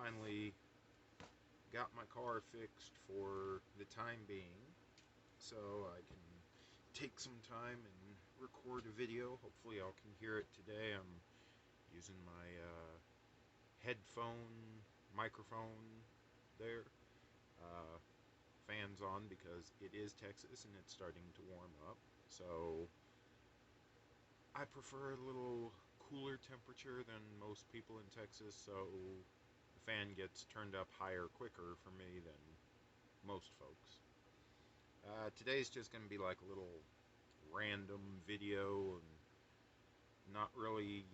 finally got my car fixed for the time being, so I can take some time and record a video. Hopefully y'all can hear it today. I'm using my headphone microphone there. Fans on because it is Texas and it's starting to warm up. So I prefer a little cooler temperature than most people in Texas, so the fan gets turned up higher quicker for me than most folks. Today's just going to be like a little random video and not really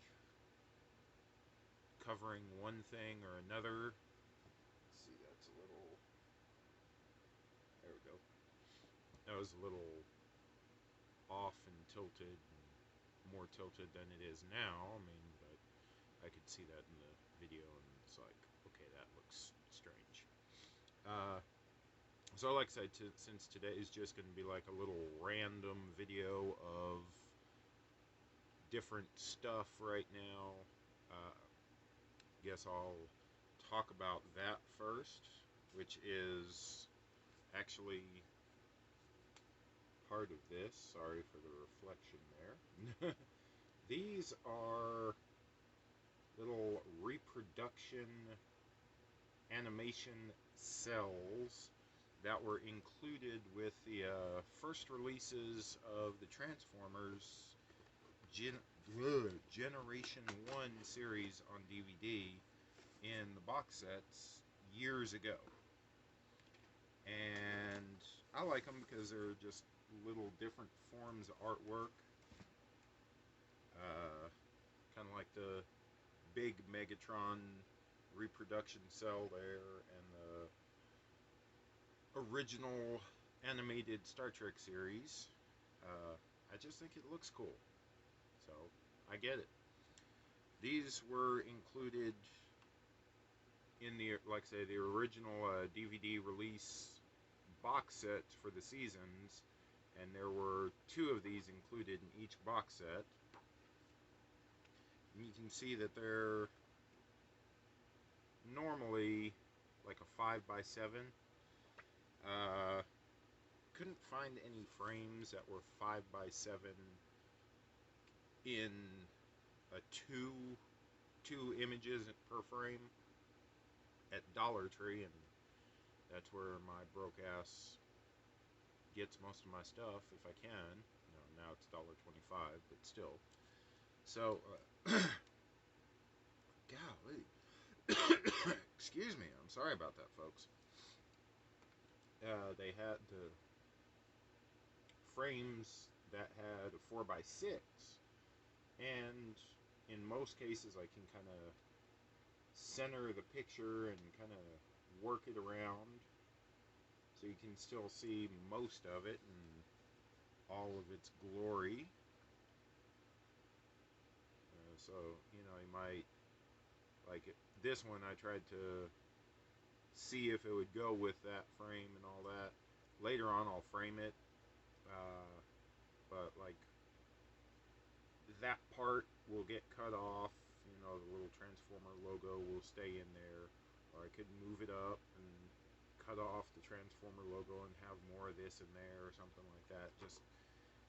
covering one thing or another. Let's see, that's a little... There we go. That was a little off and tilted, and more tilted than it is now. I mean, but I could see that in the video, and it's like, okay, that looks strange. So like I said, since today is just going to be like a little random video of different stuff right now, guess I'll talk about that first, which is actually part of this. Sorry for the reflection there. These are little reproduction animation cells that were included with the first releases of the Transformers Generation 1 series on DVD in the box sets years ago. And I like them because they're just little different forms of artwork. Kind of like the big Megatron reproduction cell there and the original animated Star Trek series. I just think it looks cool, so I get it. These were included in the, like I say, the original DVD release box set for the seasons, and there were 2 of these included in each box set. And you can see that they're normally like a 5x7. Couldn't find any frames that were 5x7 in a two images per frame at Dollar Tree, and that's where my broke ass gets most of my stuff if I can. You know, now it's $1.25, but still. So, golly. Excuse me, I'm sorry about that, folks. They had the frames that had a 4x6, and in most cases I can kind of center the picture and kind of work it around so you can still see most of it and all of its glory. So, you know, you might, like this one, I tried to see if it would go with that frame and all that. Later on I'll frame it, but like that part will get cut off, you know, the little Transformer logo will stay in there, or I could move it up and cut off the Transformer logo and have more of this in there or something like that. Just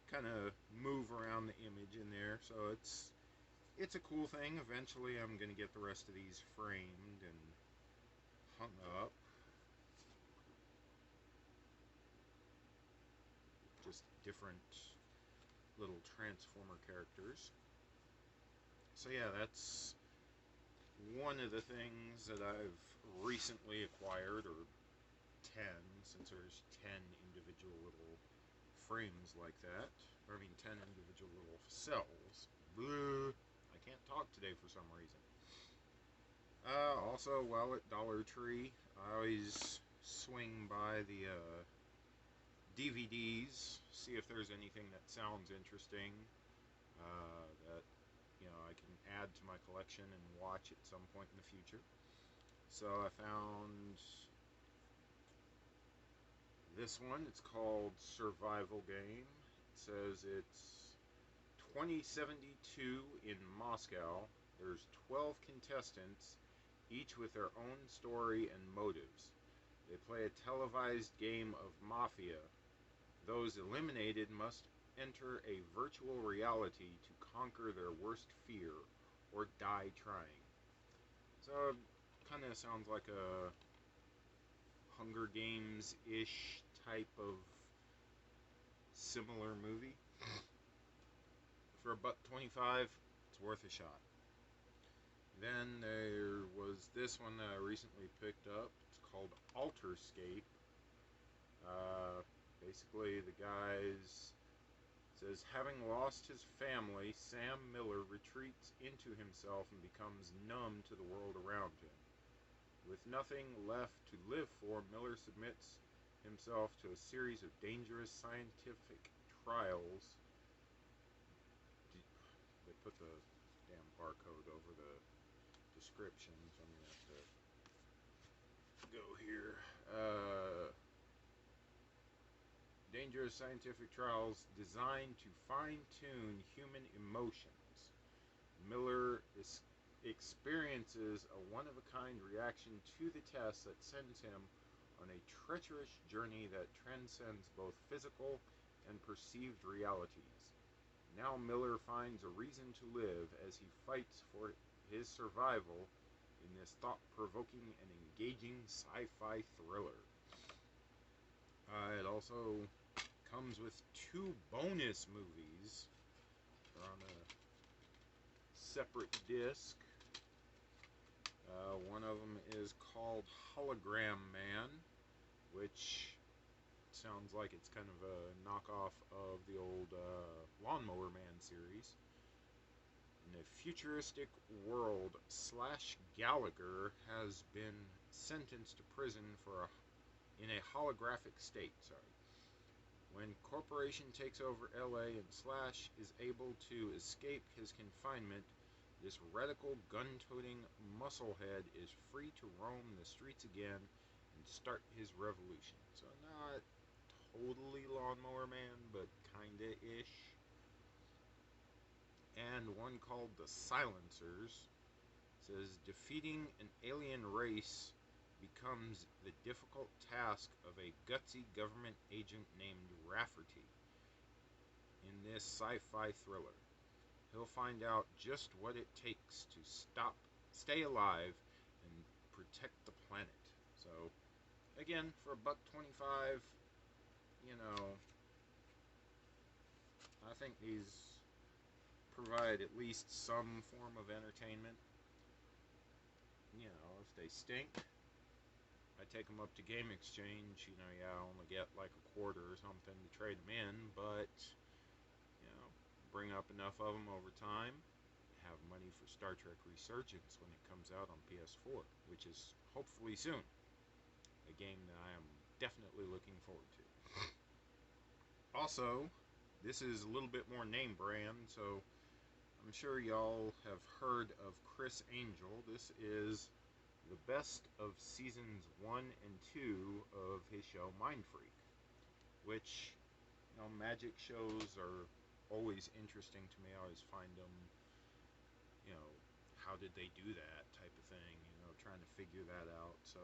kind of move around the image in there. So it's a cool thing. Eventually I'm going to get the rest of these framed and hung up. Just different little Transformer characters. So yeah, that's one of the things that I've recently acquired, or 10, since there's 10 individual little frames like that. Or I mean 10 individual little cells. Blah. I can't talk today for some reason. Also, while at Dollar Tree, I always swing by the DVDs, see if there's anything that sounds interesting, that, you know, I can add to my collection and watch at some point in the future. So I found this one. It's called Survival Game. It says it's 2072 in Moscow. There's 12 contestants, each with their own story and motives. They play a televised game of Mafia. Those eliminated must enter a virtual reality to conquer their worst fear or die trying. So it kind of sounds like a Hunger Games-ish type of similar movie. For $1.25, it's worth a shot. Then there was this one that I recently picked up. It's called Alterscape. Basically, the guy's says, having lost his family, Sam Miller retreats into himself and becomes numb to the world around him. With nothing left to live for, Miller submits himself to a series of dangerous scientific trials. They put the damn barcode over the description, so I'm going to have to go here. Dangerous scientific trials designed to fine-tune human emotions. Miller experiences a one-of-a-kind reaction to the test that sends him on a treacherous journey that transcends both physical and perceived realities. Now Miller finds a reason to live as he fights for his survival in this thought-provoking and engaging sci-fi thriller. It also comes with 2 bonus movies. They're on a separate disc. One of them is called Hologram Man, which sounds like it's kind of a knockoff of the old Lawnmower Man series. In a futuristic world, Slash Gallagher has been sentenced to prison in a holographic state. When Corporation takes over LA and Slash is able to escape his confinement, this radical gun-toting musclehead is free to roam the streets again and start his revolution. So not totally Lawnmower Man, but kinda-ish. And one called The Silencers says, defeating an alien race becomes the difficult task of a gutsy government agent named Rafferty. In this sci-fi thriller, he'll find out just what it takes to stay alive, and protect the planet. So, again, for $1.25, you know, I think these provide at least some form of entertainment. You know, if they stink, I take them up to Game Exchange. You know, yeah, I only get like a quarter or something to trade them in, but, you know, bring up enough of them over time, have money for Star Trek Resurgence when it comes out on PS4, which is hopefully soon. A game that I am definitely looking forward to. Also, this is a little bit more name brand, so I'm sure y'all have heard of Chris Angel. This is the best of seasons 1 and 2 of his show Mind Freak, which, you know, magic shows are always interesting to me. I always find them, you know, how did they do that type of thing, you know, trying to figure that out. So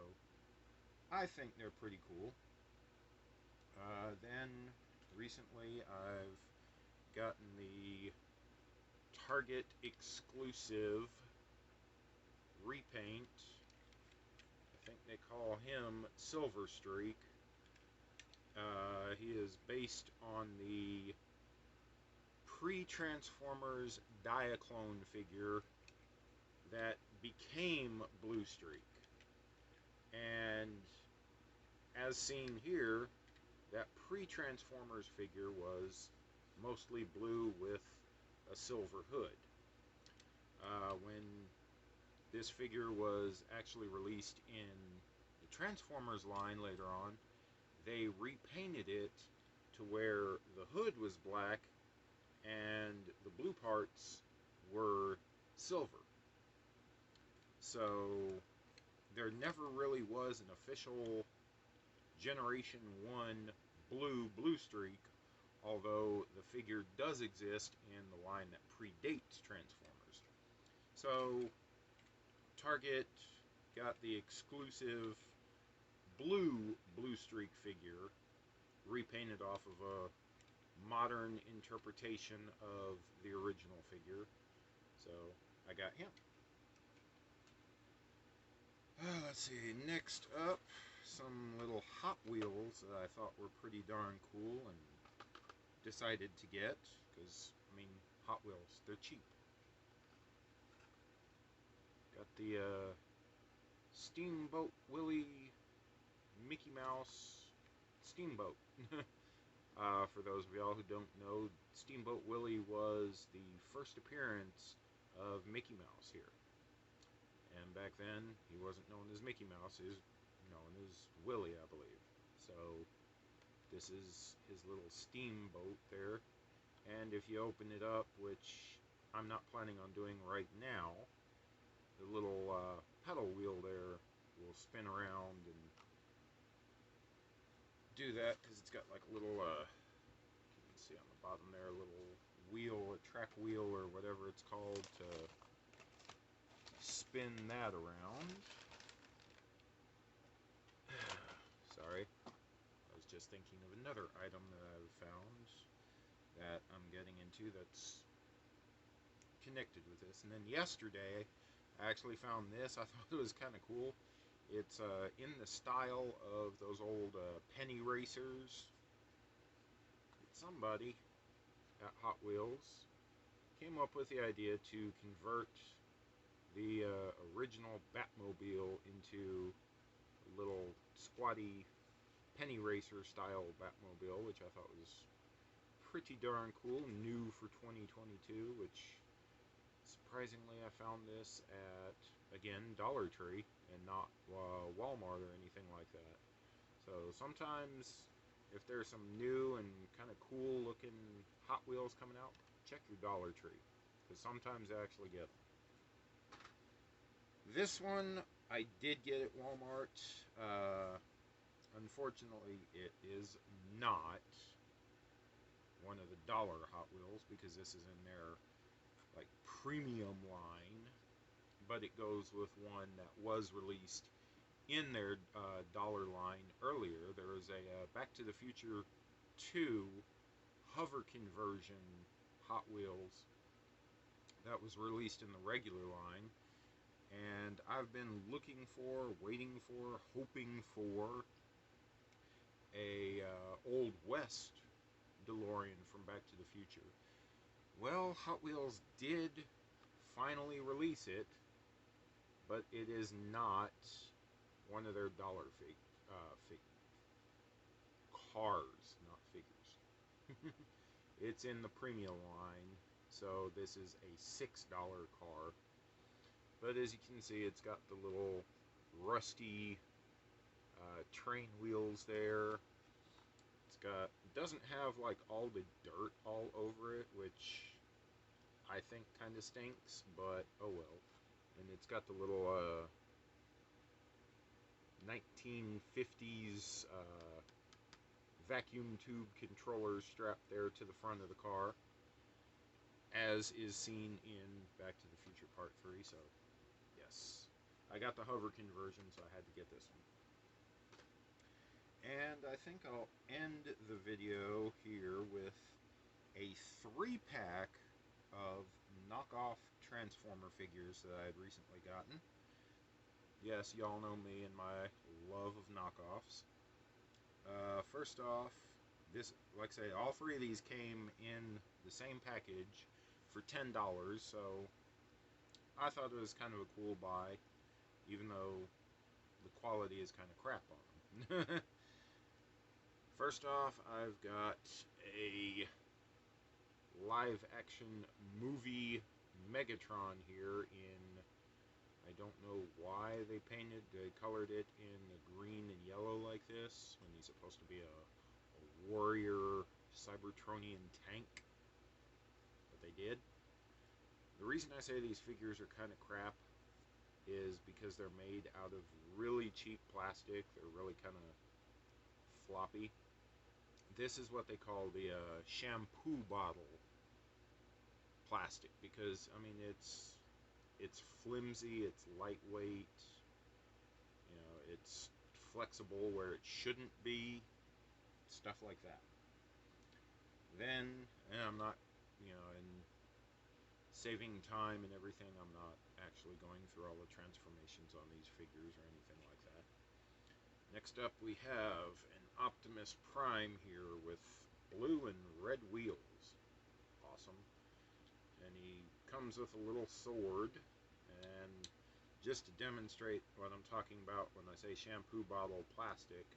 I think they're pretty cool. Then recently I've gotten the Target exclusive Repaint. I think they call him Silver Streak. He is based on the pre-Transformers Diaclone figure that became Blue Streak. And as seen here, that pre-Transformers figure was mostly blue with a silver hood. When this figure was actually released in the Transformers line later on, they repainted it to where the hood was black and the blue parts were silver. So there never really was an official Generation 1 Blue Streak, although the figure does exist in the line that predates Transformers. So Target got the exclusive blue Streak figure, repainted off of a modern interpretation of the original figure. So I got him. Let's see, next up, some little Hot Wheels that I thought were pretty darn cool and decided to get, because, I mean, Hot Wheels, they're cheap. Got the Steamboat Willie Mickey Mouse Steamboat. For those of y'all who don't know, Steamboat Willie was the first appearance of Mickey Mouse here. And back then, he wasn't known as Mickey Mouse, he was known as Willie, I believe. So, this is his little steamboat there. And if you open it up, which I'm not planning on doing right now, the little pedal wheel there will spin around and do that, because it's got like a little, you can see on the bottom there, a little wheel, a track wheel, or whatever it's called, to spin that around. Sorry, I was just thinking of another item that I've found that I'm getting into that's connected with this. And then yesterday, I actually found this. I thought it was kind of cool. It's in the style of those old penny racers. Somebody at Hot Wheels came up with the idea to convert the original Batmobile into a little squatty penny racer style Batmobile, which I thought was pretty darn cool, new for 2022, which surprisingly I found this at, again, Dollar Tree and not Walmart or anything like that. So sometimes if there's some new and kind of cool looking Hot Wheels coming out, check your Dollar Tree, because sometimes they actually get them. This one I did get at Walmart. Unfortunately, it is not one of the dollar Hot Wheels, because this is in their like premium line, but it goes with one that was released in their dollar line earlier. There was a Back to the Future 2 hover conversion Hot Wheels that was released in the regular line, and I've been looking for, waiting for, hoping for a Old West DeLorean from Back to the Future. Well, Hot Wheels did finally release it, but it is not one of their dollar cars, not figures. It's in the premium line, so this is a $6 car. But as you can see, it's got the little rusty train wheels there. Doesn't have like all the dirt all over it, which I think kind of stinks, but oh well. And it's got the little 1950s vacuum tube controller strapped there to the front of the car, as is seen in Back to the Future Part 3, so yes. I got the hover conversion, so I had to get this one. And I think I'll end the video here with a 3-pack of knockoff Transformer figures that I had recently gotten. Yes, y'all know me and my love of knockoffs. First off, this, like I say, all 3 of these came in the same package for $10, so I thought it was kind of a cool buy, even though the quality is kind of crap on them. First off, I've got a live-action movie Megatron here in, I don't know why they colored it in green and yellow like this, when he's supposed to be a warrior Cybertronian tank, but they did. The reason I say these figures are kind of crap is because they're made out of really cheap plastic. They're really kind of floppy. This is what they call the shampoo bottle plastic, because I mean it's flimsy, it's lightweight, it's flexible where it shouldn't be, stuff like that. Then, and I'm not, in saving time and everything, I'm not actually going through all the transformations on these figures or anything like that. Next up we have an Optimus Prime here with blue and red wheels. Awesome. And he comes with a little sword, and just to demonstrate what I'm talking about when I say shampoo bottle plastic,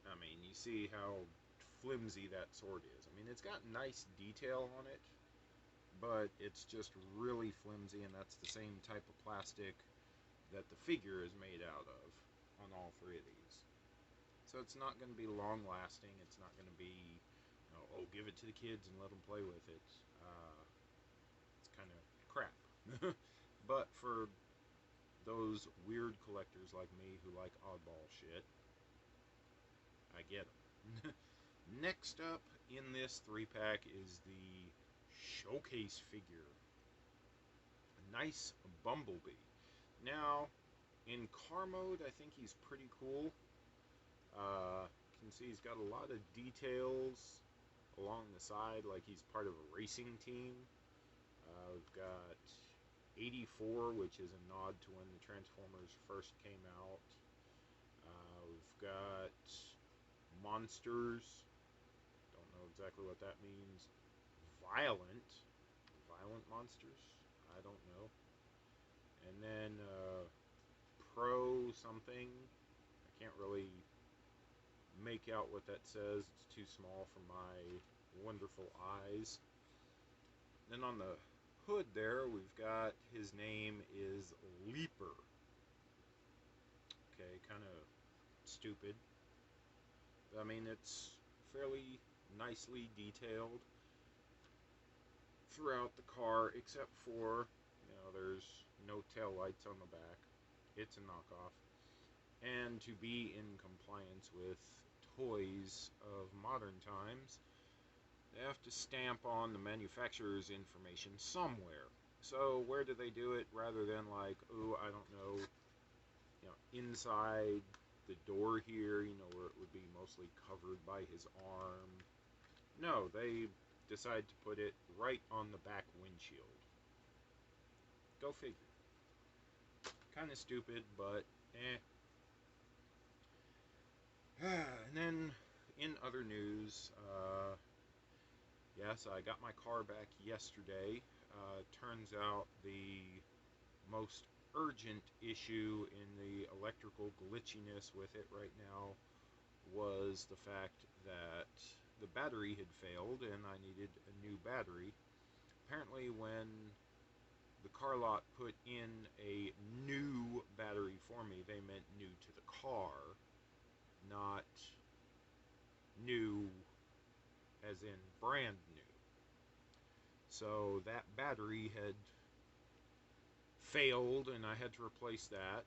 I mean, you see how flimsy that sword is. I mean, it's got nice detail on it, but it's just really flimsy, and that's the same type of plastic that the figure is made out of on all three of these. So it's not going to be long lasting. It's not going to be, oh, give it to the kids and let them play with it. It's kind of crap. But for those weird collectors like me who like oddball shit, I get them. Next up in this 3-pack is the showcase figure. A nice Bumblebee. Now, in car mode, I think he's pretty cool. You can see he's got a lot of details along the side, like he's part of a racing team. We've got 84, which is a nod to when the Transformers first came out. We've got monsters. Don't know exactly what that means. Violent monsters. I don't know. And then pro something. I can't really make out what that says. It's too small for my wonderful eyes. Then on the hood there, we've got his name is Leaper. Okay, kind of stupid. I mean, it's fairly nicely detailed throughout the car, except for, there's no tail lights on the back. It's a knockoff. And to be in compliance with toys of modern times, they have to stamp on the manufacturer's information somewhere. So where do they do it, rather than like, oh, I don't know, inside the door here, where it would be mostly covered by his arm? No, they decide to put it right on the back windshield. Go figure. Kind of stupid, but eh. And then, in other news, yes, I got my car back yesterday. Turns out the most urgent issue in the electrical glitchiness with it right now was the fact that the battery had failed and I needed a new battery. Apparently when the car lot put in a new battery for me, they meant new to the car, not new as in brand new. So that battery had failed and I had to replace that.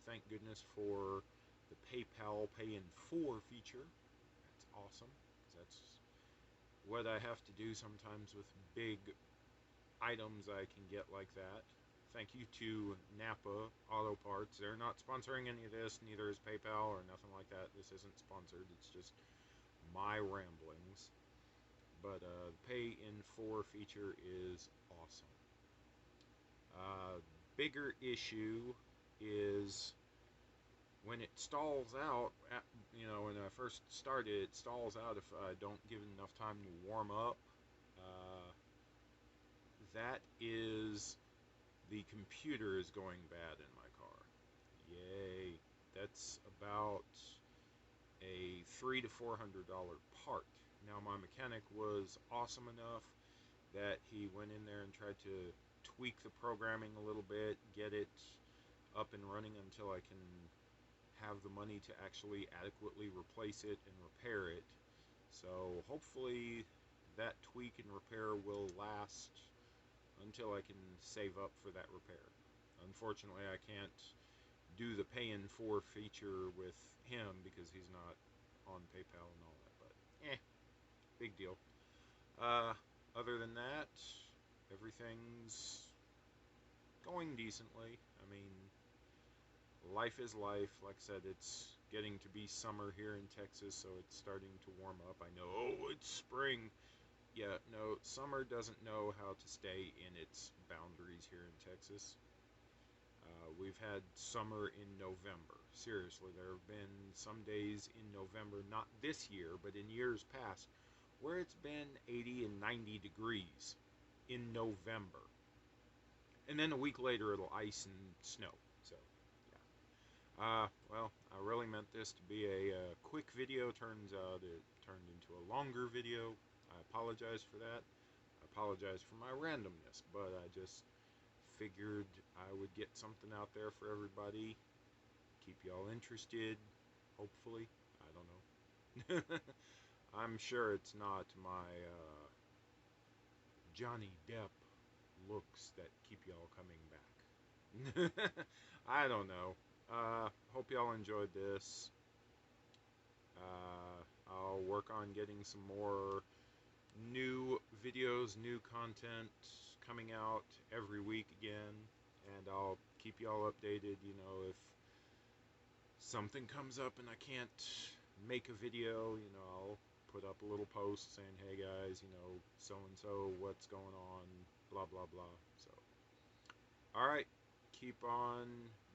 Thank goodness for the PayPal Pay in 4 feature. That's awesome. That's what I have to do sometimes with big items I can get like that. Thank you to Napa Auto Parts. They're not sponsoring any of this, neither is PayPal or nothing like that. This isn't sponsored, it's just my ramblings. But the Pay in 4 feature is awesome. Bigger issue is when it stalls out, when I first started, it stalls out if I don't give it enough time to warm up. That is, the computer is going bad in my car. Yay. That's about a $300 to $400 part. Now my mechanic was awesome enough that he went in there and tried to tweak the programming a little bit, get it up and running until I can have the money to actually adequately replace it and repair it. So hopefully that tweak and repair will last until I can save up for that repair. Unfortunately, I can't do the Pay in 4 feature with him because he's not on PayPal and all that, but big deal. Other than that, everything's going decently. I mean, life is life. Like I said, it's getting to be summer here in Texas, so it's starting to warm up. I know, oh, it's spring. Yeah, no, summer doesn't know how to stay in its boundaries here in Texas. We've had summer in November. Seriously, there have been some days in November, not this year, but in years past, where it's been 80 and 90 degrees in November. And then a week later, it'll ice and snow. So, yeah. Well, I really meant this to be a quick video. Turns out it turned into a longer video. I apologize for that. I apologize for my randomness, but I just figured I would get something out there for everybody. Keep y'all interested, hopefully. I don't know. I'm sure it's not my Johnny Depp looks that keep y'all coming back. I don't know. Hope y'all enjoyed this. I'll work on getting some more new videos, new content coming out every week again, and I'll keep y'all updated. You know, if something comes up and I can't make a video, you know, I'll put up a little post saying, hey guys, you know, so and so, what's going on, blah blah blah. So, alright, keep on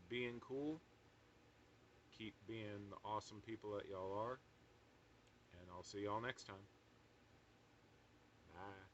being cool, keep being the awesome people that y'all are, and I'll see y'all next time. Bye.